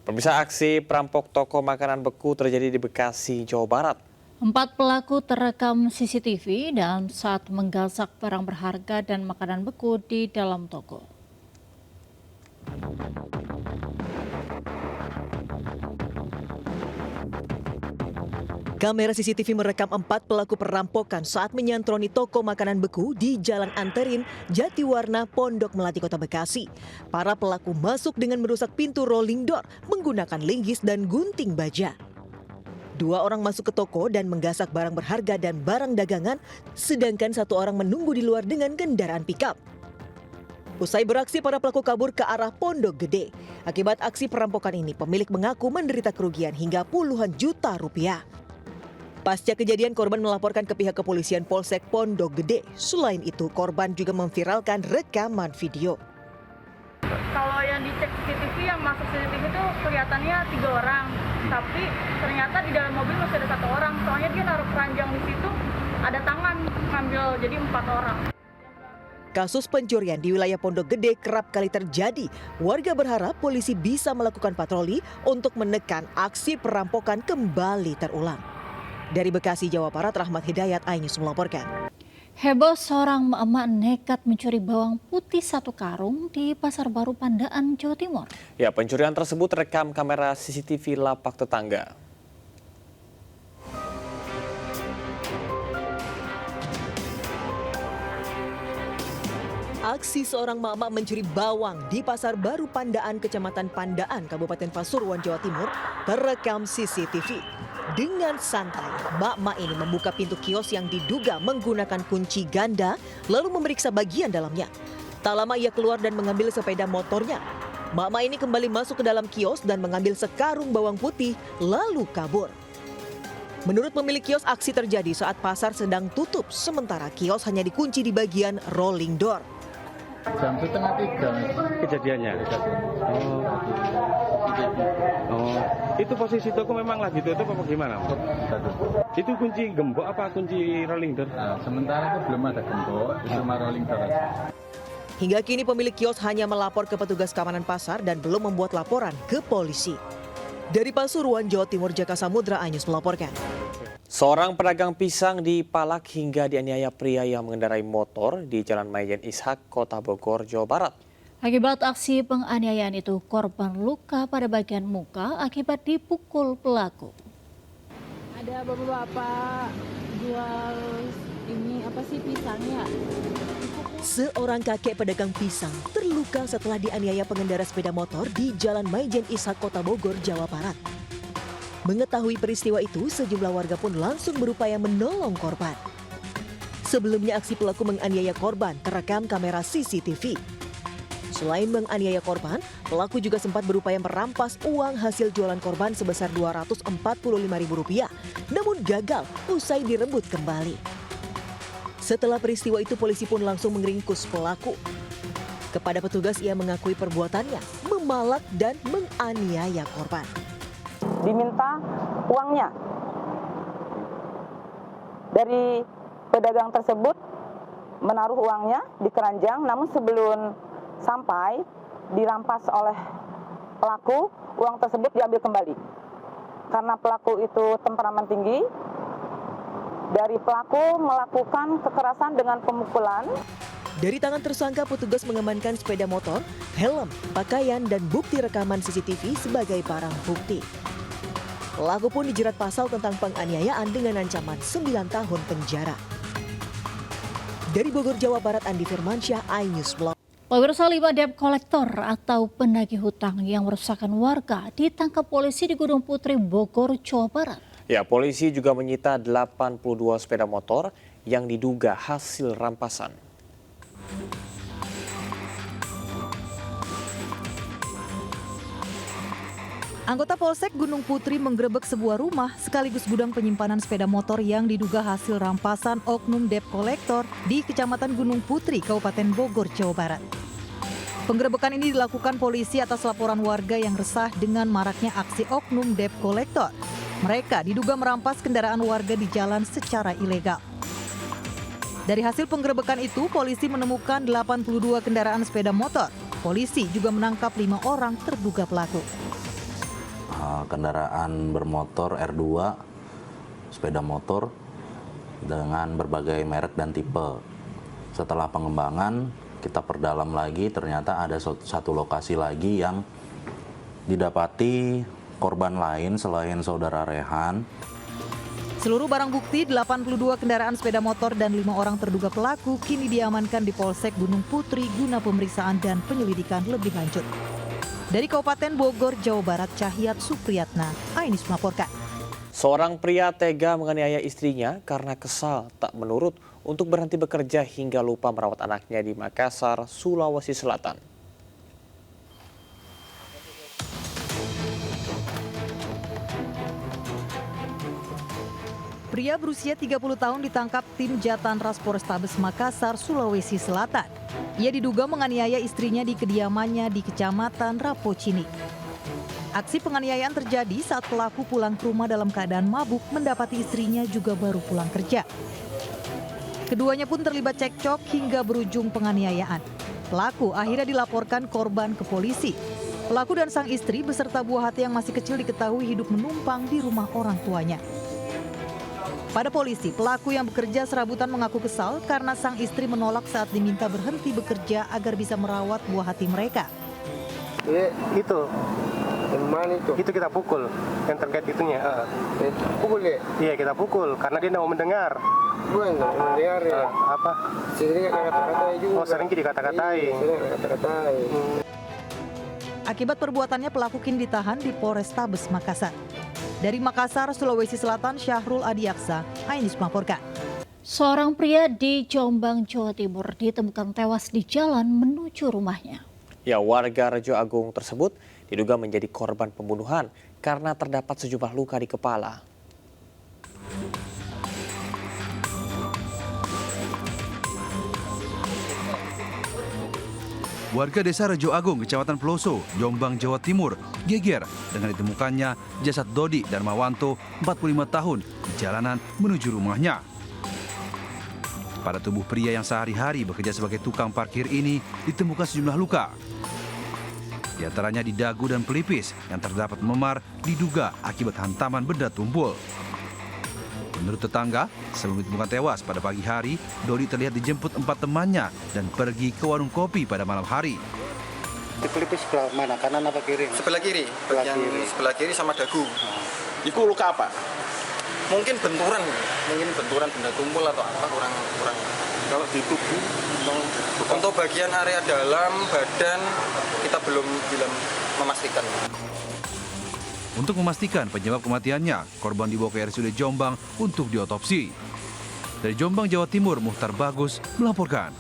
Pemirsa, aksi perampok toko makanan beku terjadi di Bekasi, Jawa Barat. 4 pelaku terekam CCTV dan saat menggasak barang berharga dan makanan beku di dalam toko. Kamera CCTV merekam 4 pelaku perampokan saat menyantroni toko makanan beku di Jalan Anterin, Jatiwarna, Pondok Melati, Kota Bekasi. Para pelaku masuk dengan merusak pintu rolling door menggunakan linggis dan gunting baja. 2 orang masuk ke toko dan menggasak barang berharga dan barang dagangan, sedangkan 1 orang menunggu di luar dengan kendaraan pickup. Usai beraksi, para pelaku kabur ke arah Pondok Gede. Akibat aksi perampokan ini, pemilik mengaku menderita kerugian hingga puluhan juta rupiah. Pasca kejadian, korban melaporkan ke pihak kepolisian Polsek Pondok Gede. Selain itu, korban juga memviralkan rekaman video. Kalau yang dicek CCTV, yang masuk CCTV itu kelihatannya 3 orang. Tapi ternyata di dalam mobil masih ada 1 orang. Soalnya dia naruh keranjang di situ, ada tangan ngambil, jadi 4 orang. Kasus pencurian di wilayah Pondok Gede kerap kali terjadi. Warga berharap polisi bisa melakukan patroli untuk menekan aksi perampokan kembali terulang. Dari Bekasi, Jawa Barat, Rahmat Hidayat, iNews melaporkan. Heboh, seorang emak nekat mencuri bawang putih 1 karung di Pasar Baru Pandaan, Jawa Timur. Ya, pencurian tersebut terekam kamera CCTV lapak tetangga. Aksi seorang mama mencuri bawang di Pasar Baru Pandaan, Kecamatan Pandaan, Kabupaten Pasuruan, Jawa Timur, terekam CCTV. Dengan santai, mak-mak ini membuka pintu kios yang diduga menggunakan kunci ganda, lalu memeriksa bagian dalamnya. Tak lama ia keluar dan mengambil sepeda motornya. Mak-mak ini kembali masuk ke dalam kios dan mengambil sekarung bawang putih, lalu kabur. Menurut pemilik kios, aksi terjadi saat pasar sedang tutup, sementara kios hanya dikunci di bagian rolling door. Jam 2:30 kejadiannya. Oh, itu posisi toko memang lagi tutup apa gimana? Itu kunci gembok apa kunci rolling door? Nah, sementara itu belum ada gembok, cuma rolling door aja. Hingga kini pemilik kios hanya melapor ke petugas keamanan pasar dan belum membuat laporan ke polisi. Dari Pasuruan, Jawa Timur, Jaka Samudra, iNews melaporkan. Seorang pedagang pisang dipalak hingga dianiaya pria yang mengendarai motor di Jalan Maijen Ishak, Kota Bogor, Jawa Barat. Akibat aksi penganiayaan itu, korban luka pada bagian muka akibat dipukul pelaku. Ada beberapa jual pisangnya. Seorang kakek pedagang pisang terluka setelah dianiaya pengendara sepeda motor di Jalan Maijen Ishak, Kota Bogor, Jawa Barat. Mengetahui peristiwa itu, sejumlah warga pun langsung berupaya menolong korban. Sebelumnya, aksi pelaku menganiaya korban terekam kamera CCTV. Selain menganiaya korban, pelaku juga sempat berupaya merampas uang hasil jualan korban sebesar Rp245.000, namun gagal usai direbut kembali. Setelah peristiwa itu, polisi pun langsung meringkus pelaku. Kepada petugas, ia mengakui perbuatannya, memalak dan menganiaya korban. Diminta uangnya dari pedagang tersebut, menaruh uangnya di keranjang, namun sebelum sampai dirampas oleh pelaku, uang tersebut diambil kembali. Karena pelaku itu temperamen tinggi, dari pelaku melakukan kekerasan dengan pemukulan. Dari tangan tersangka, petugas mengamankan sepeda motor, helm, pakaian, dan bukti rekaman CCTV sebagai barang bukti. Pelaku pun dijerat pasal tentang penganiayaan dengan ancaman 9 tahun penjara. Dari Bogor, Jawa Barat, Andi Firmansyah, iNews. Pemirsa, 5 debt collector atau penagih hutang yang merusakkan warga ditangkap polisi di Gunung Putri, Bogor, Jawa Barat. Ya, polisi juga menyita 82 sepeda motor yang diduga hasil rampasan. Anggota Polsek Gunung Putri menggerebek sebuah rumah sekaligus gudang penyimpanan sepeda motor yang diduga hasil rampasan oknum debt collector di Kecamatan Gunung Putri, Kabupaten Bogor, Jawa Barat. Penggerebekan ini dilakukan polisi atas laporan warga yang resah dengan maraknya aksi oknum debt collector. Mereka diduga merampas kendaraan warga di jalan secara ilegal. Dari hasil penggerebekan itu, polisi menemukan 82 kendaraan sepeda motor. Polisi juga menangkap 5 orang terduga pelaku. kendaraan bermotor R2, sepeda motor dengan berbagai merek dan tipe. Setelah pengembangan, kita perdalam lagi, ternyata ada satu lokasi lagi yang didapati korban lain selain saudara Rehan. Seluruh barang bukti 82 kendaraan sepeda motor dan 5 orang terduga pelaku kini diamankan di Polsek Gunung Putri guna pemeriksaan dan penyelidikan lebih lanjut. Dari Kabupaten Bogor, Jawa Barat, Cahyat Supriyatna, Ainis melaporkan. Seorang pria tega menganiaya istrinya karena kesal tak menurut untuk berhenti bekerja hingga lupa merawat anaknya di Makassar, Sulawesi Selatan. Pria berusia 30 tahun ditangkap tim Jatanras Polrestabes Makassar, Sulawesi Selatan. Ia diduga menganiaya istrinya di kediamannya di Kecamatan Rapocini. Aksi penganiayaan terjadi saat pelaku pulang ke rumah dalam keadaan mabuk mendapati istrinya juga baru pulang kerja. Keduanya pun terlibat cekcok hingga berujung penganiayaan. Pelaku akhirnya dilaporkan korban ke polisi. Pelaku dan sang istri beserta buah hati yang masih kecil diketahui hidup menumpang di rumah orang tuanya. Pada polisi, pelaku yang bekerja serabutan mengaku kesal karena sang istri menolak saat diminta berhenti bekerja agar bisa merawat buah hati mereka. Itu kita pukul yang terkait itunya. Pukul ya? Iya, kita pukul karena dia tidak mau mendengar. Bukan nggak mau mendengar ya? Apa? Sering kata-katai juga. Oh, sering dikata-katai. Kata-katai. Akibat perbuatannya pelaku kini ditahan di Polrestabes Makassar. Dari Makassar, Sulawesi Selatan, Syahrul Adiaksa, Ainis melaporkan. Seorang pria di Jombang, Jawa Timur ditemukan tewas di jalan menuju rumahnya. Ya, warga Rejo Agung tersebut diduga menjadi korban pembunuhan karena terdapat sejumlah luka di kepala. Warga desa Rejo Agung, Kecamatan Peloso, Jombang, Jawa Timur, geger dengan ditemukannya jasad Dodi Darmawanto, 45 tahun, di jalanan menuju rumahnya. Pada tubuh pria yang sehari-hari bekerja sebagai tukang parkir ini ditemukan sejumlah luka. Di antaranya di dagu dan pelipis yang terdapat memar diduga akibat hantaman benda tumpul. Menurut tetangga, sebelum ditemukan tewas pada pagi hari, Dodi terlihat dijemput 4 temannya dan pergi ke warung kopi pada malam hari. Di pelipis sebelah mana? Kanan apa kiri? Sebelah kiri. Sebelah kiri sama dagu. Itu luka apa? Mungkin benturan benda tumpul atau apa kurang. Kalau di tubuh untuk bagian area dalam badan kita belum memastikan. Untuk memastikan penyebab kematiannya, korban dibawa ke RSUD Jombang untuk diotopsi. Dari Jombang, Jawa Timur, Muhtar Bagus melaporkan.